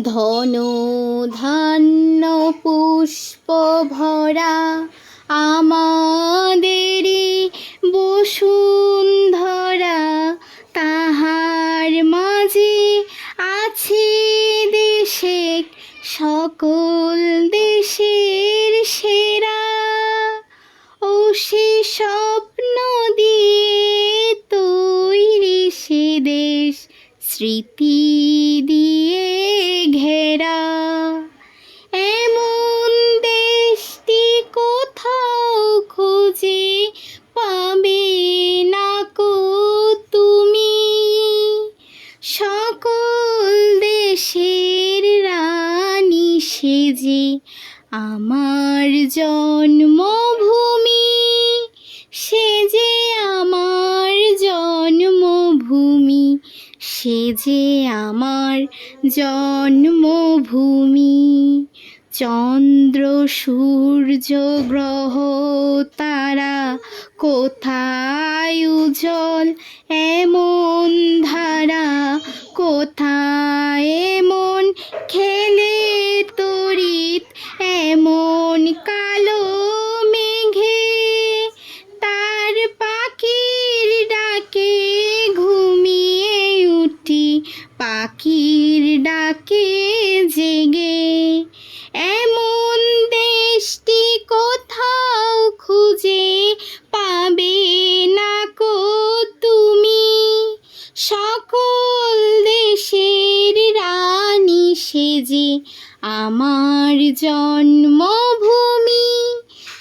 ধন ধান্য পুষ্প ভরা আমাদেরি বসুন্ধরা, তাহার মাঝে আছে দেশে সকল দেশের সেরা। ও সে স্বপ্ন দিয়ে তৈরি সে দেশ, স্মৃতি দিয়ে ঘেরা। এমন দেশটি কোথাও খুঁজে পাবে না কো তুমি। সকল দেশের রানী সেজে আমার জন্মভূমি, সেজে আমার জন্মভূমি, সেজে আমার জন্মভূমি। চন্দ্র সূর্য গ্রহ তারা কোথায় উজ্জ্বল এমন ধারা, কোথায় এমন খেলে তড়িৎ এমন কালো মেঘে। তার পাখির ডাকে ঘুমিয়ে উঠি, পাখির ডাকে জেগে। এমন দেশটি কোথাও খুঁজে পাবে না কো তুমি। সকল দেশের রানী সেজে আমার জন্মভূমি,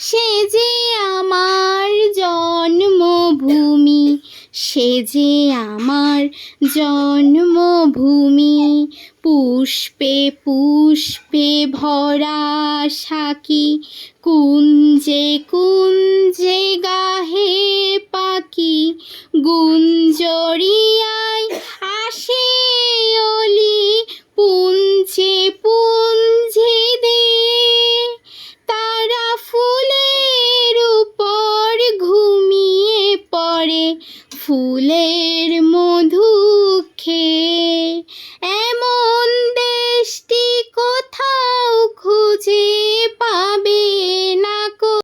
সেজে আমার জন্মভূমি, সেজে আমার জন্মভূমি। পুষ্পে পুষ্পে ভরা সাকি, কুঞ্জে কুঞ্জে গাহে পাখি, গুঞ্জরি